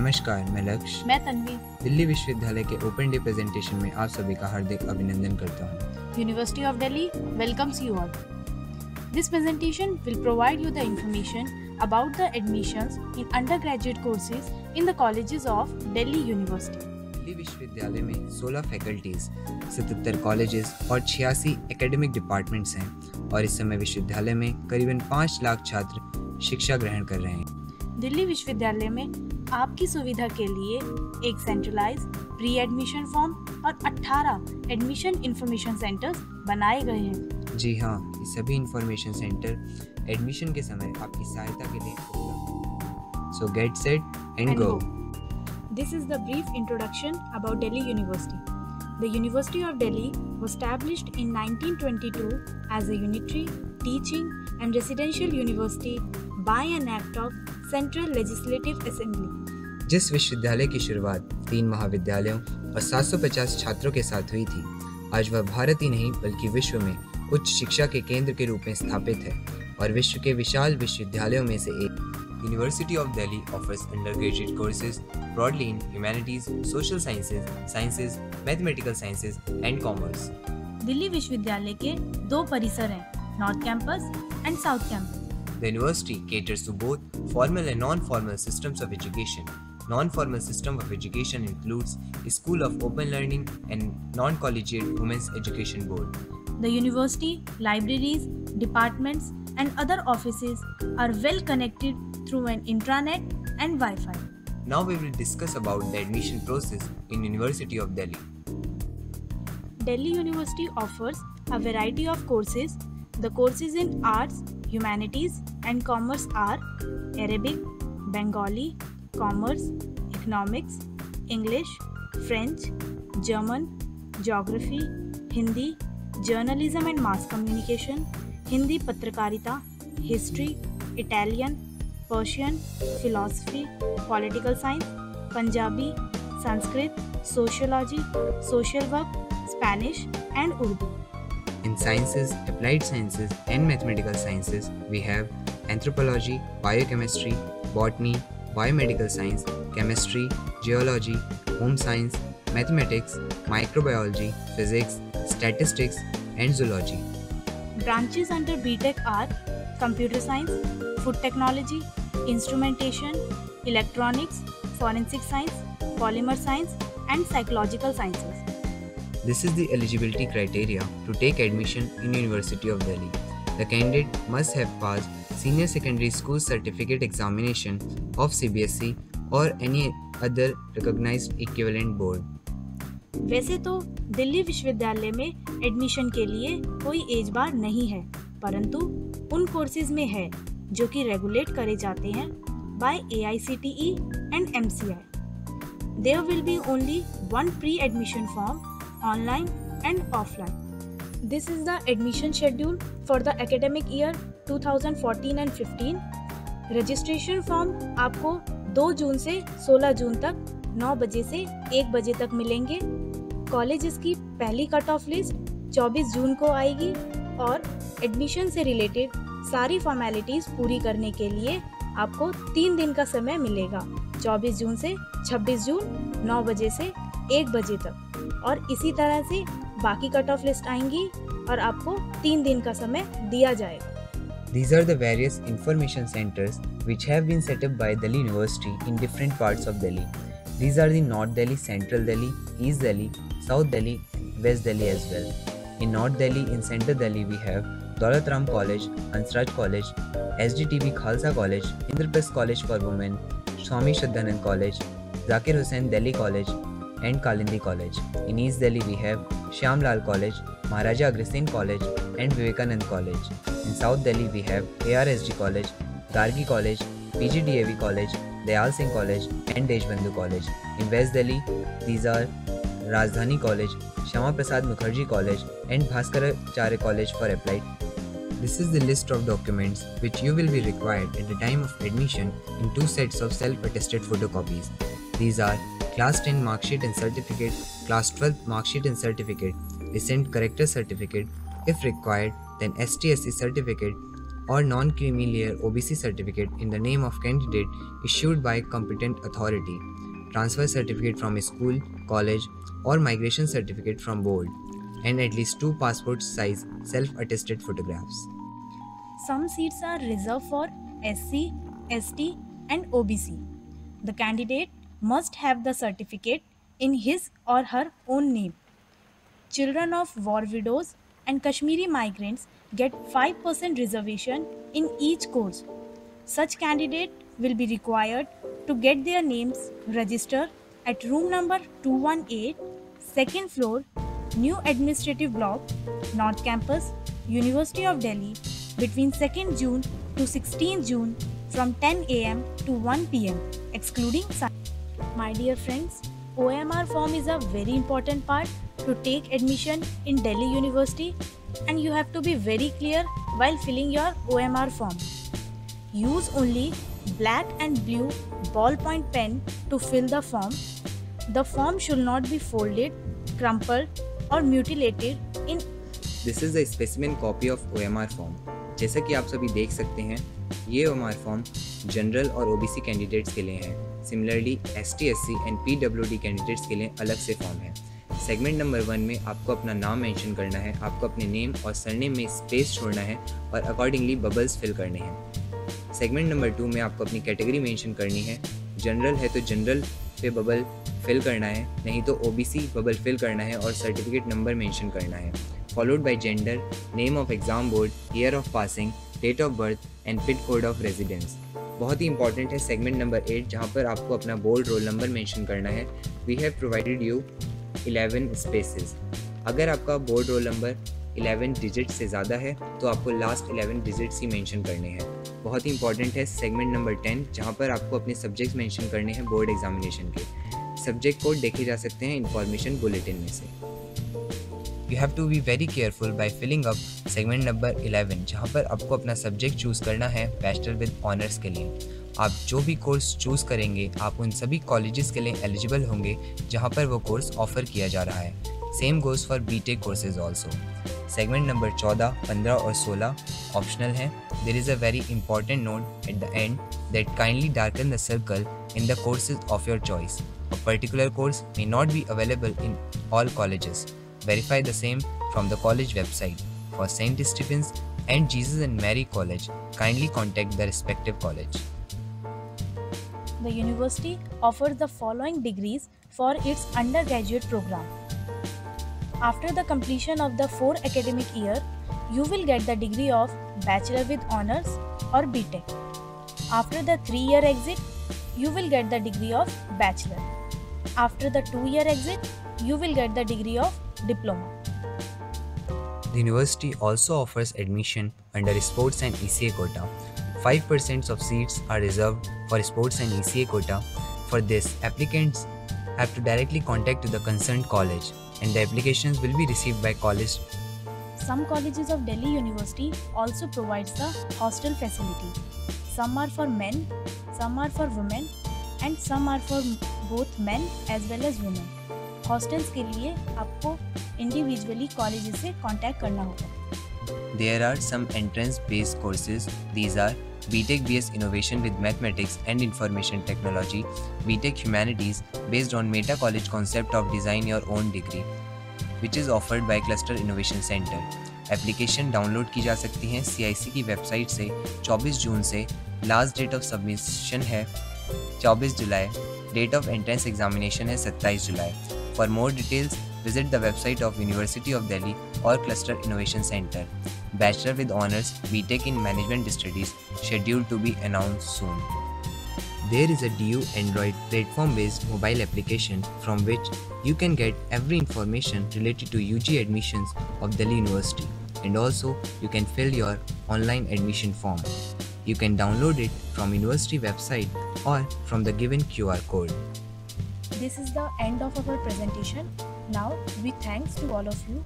नमस्कार, मैं लक्ष्य मैं तन्वी दिल्ली विश्वविद्यालय के ओपन डे प्रेजेंटेशन में आप सभी का हार्दिक अभिनंदन करता हूँ। University of Delhi welcomes you all. This presentation will provide you the information about the admissions in undergraduate courses in the colleges of Delhi University. Delhi विश्वविद्यालय में 16 फैकल्टीज, 77 कॉलेजेस और 86 एकेडमिक डिपार्टमेंट्स हैं और इस समय विश्वविद्यालय में करीबन 5 लाख छात्र शिक्षा ग्रहण कर रहे हैं। दिल्ली विश्वविद्यालय में आपकी सुविधा के लिए एक सेंट्रलाइज प्री एडमिशन फॉर्म और 18 एडमिशन इंफॉर्मेशन सेंटर्स बनाए गए हैं। जी हाँ, ये सभी इंफॉर्मेशन सेंटर एडमिशन के समय आपकी सहायता के लिए उपलब्ध हैं। सो get set and go. This is the brief introduction about Delhi University. The University of Delhi was established in 1922 as a unitary, teaching and residential university by an act of Central Legislative Assembly. जिस विश्वविद्यालय की शुरुआत 3 महाविद्यालयों और 750 छात्रों के साथ हुई थी, आज वह भारत ही नहीं बल्कि विश्व में उच्च शिक्षा के केंद्र के रूप में स्थापित है और विश्व के विशाल विश्वविद्यालयों में से एक। University of Delhi offers undergraduate courses broadly in humanities, social sciences, mathematical sciences and commerce. Delhi विश्वविद्यालय के 2 परिसर हैं, north campus and south campus. The university caters to both formal and non-formal systems of education. Non-formal system of education includes a School of Open Learning and Non-Collegiate Women's Education Board. The university, libraries, departments and other offices are well connected through an intranet and Wi-Fi. Now we will discuss about the admission process in University of Delhi. Delhi University offers a variety of courses. The courses in arts, humanities and commerce are Arabic, Bengali, commerce, economics, English, French, German, geography, Hindi, journalism and mass communication, Hindi पत्रकारिता, history, Italian, Persian, philosophy, political science, Punjabi, Sanskrit, sociology, social work, Spanish and Urdu. In sciences, applied sciences and mathematical sciences, we have anthropology, biochemistry, botany, biomedical science, chemistry, geology, home science, mathematics, microbiology, physics, statistics and zoology. Branches under BTech are computer science, food technology, instrumentation, electronics, forensic science, polymer science and psychological sciences. This is the eligibility criteria to take admission in University of Delhi. The candidate must have passed Senior Secondary School Certificate Examination of CBSE or any other recognized equivalent board. वैसे तो दिल्ली विश्वविद्यालय में admission के लिए कोई as बार नहीं है, परंतु उन कोर्सेज में है जो कि रेगुलेट करे जाते हैं by AICTE and MCI. There will be only one pre-admission form, online and offline. This is the admission schedule for the academic year 2014 and 15. Registration form आपको 2 जून से 16 जून तक 9 बजे से 1 बजे तक मिलेंगे। कॉलेजेस की पहली कट ऑफ लिस्ट 24 जून को आएगी और एडमिशन से रिलेटेड सारी फॉर्मेलिटीज पूरी करने के लिए आपको 3 दिन का समय मिलेगा, 24 जून से 26 जून 9 बजे से 1 बजे तक, और इसी तरह से बाकी कट ऑफ लिस्ट आएंगी और आपको 3 दिन का समय दिया जाएगा। These are the various information centers which have been set up by Delhi University in different parts of Delhi. These are the North Delhi, Central Delhi, East Delhi, South Delhi, West Delhi as well. In North Delhi, in Central Delhi, we have Daulat Ram College, Hansraj College, SDTB Khalsa College, Indraprasth College for Women, Swami Shraddhanand College, Zakir Hussain Delhi College, and Kalindi College. In East Delhi, we have Shyam Lal College, Maharaja Agrisingh College, and Vivekanand College. In South Delhi, we have ARSG College, Gargi College, PGDAV College, Dayal Singh College, and Deshbandhu College. In West Delhi, these are Rajdhani College, Shama Prasad Mukherjee College, and Bhaskaracharya College for Applied. This is the list of documents which you will be required at the time of admission in 2 sets of self-attested photocopies. These are Class 10 Mark Sheet and Certificate, Class 12 Mark Sheet and Certificate, Recent Character Certificate, if required, then STSC Certificate or non-creamy layer OBC certificate in the name of candidate issued by competent authority, transfer certificate from a school, college, or migration certificate from board, and at least 2 passport size self-attested photographs. Some seats are reserved for SC, ST, and OBC. The candidate must have the certificate in his or her own name. Children of war widows and Kashmiri migrants get 5% reservation in each course. Such candidate will be required to get their names registered at room number 218, second floor, New Administrative Block, North Campus, University of Delhi between 2nd June to 16th June from 10 am to 1 pm, excluding Sunday. My dear friends, OMR form is a very important part to take admission in Delhi University, and you have to be very clear while filling your OMR form. Use only black and blue ballpoint pen to fill the form. The form should not be folded, crumpled or mutilated in. This is a specimen copy of OMR form. जैसा कि आप सभी देख सकते हैं, ये OMR form general और OBC candidates के लिए है। Similarly ST, SC and PWD candidates के लिए अलग से फॉर्म है। सेगमेंट नंबर 1 में आपको अपना नाम मेंशन करना है, आपको अपने नेम और सरनेम में स्पेस छोड़ना है और अकॉर्डिंगली बबल्स फिल करने हैं। सेगमेंट नंबर 2 में आपको अपनी कैटेगरी मेंशन करनी है। जनरल है तो जनरल पे बबल फिल करना है, नहीं तो OBC बबल फिल करना है और सर्टिफिकेट नंबर मेंशन करना है। Followed by gender, name of exam board, year of passing, date of birth and pin code of residence. बहुत ही इंपॉर्टेंट है सेगमेंट नंबर 8, जहाँ पर आपको अपना बोर्ड रोल नंबर मेंशन करना है। We have provided you 11 spaces. अगर आपका बोर्ड रोल नंबर 11 डिजिट से ज़्यादा है तो आपको लास्ट 11 डिजिट्स ही मेंशन करने हैं। बहुत ही इंपॉर्टेंट है सेगमेंट नंबर 10, जहाँ पर आपको अपने सब्जेक्ट्स मेंशन करने हैं बोर्ड एग्जामिनेशन के। सब्जेक्ट कोड देखे जा सकते हैं इंफॉर्मेशन बुलेटिन में से। You have to be very careful by filling up segment number 11, जहाँ पर आपको अपना सब्जेक्ट चूज़ करना है बैचलर विद ऑनर्स के लिए। आप जो भी कोर्स चूज़ करेंगे आप उन सभी कॉलेजेस के लिए एलिजिबल होंगे जहाँ पर वो कोर्स ऑफर किया जा रहा है। Same goes for BTech courses also. Segment number 14, 15 और 16 ऑप्शनल हैं। There is a very important note at the end that kindly darken the circle in the courses of your choice. A particular course may not be available in all colleges. Verify the same from the college website. For St. Stephen's and Jesus and Mary College, kindly contact the respective college. The university offers the following degrees for its undergraduate program. After the completion of the 4 academic year, you will get the degree of Bachelor with Honors or BTech. After the 3-year exit, you will get the degree of Bachelor. After the 2-year exit, you will get the degree of Diploma. The university also offers admission under sports and ECA quota. 5% of seats are reserved for sports and ECA quota. For this, applicants have to directly contact to the concerned college, and the applications will be received by college. Some colleges of Delhi University also provides the hostel facility. Some are for men, some are for women, and some are for both men as well as women. Hostels के लिए आपको individually college से contact करना होगा। There are some entrance-based courses. These are BTech BS Innovation with Mathematics and Information Technology, BTech Humanities based on Meta College concept of design your own degree, which is offered by Cluster Innovation Center. Application download की जा सकती हैं CIC की website से 24 जून से। Last date of submission है 24 जुलाई। Date of entrance examination है 27 जुलाई। For more details, visit the website of University of Delhi or Cluster Innovation Center. Bachelor with Honors, BTech in Management Studies, scheduled to be announced soon. There is a DU Android platform-based mobile application from which you can get every information related to UG admissions of Delhi University, and also you can fill your online admission form. You can download it from university website or from the given QR code. This is the end of our presentation. Now, we thanks to all of you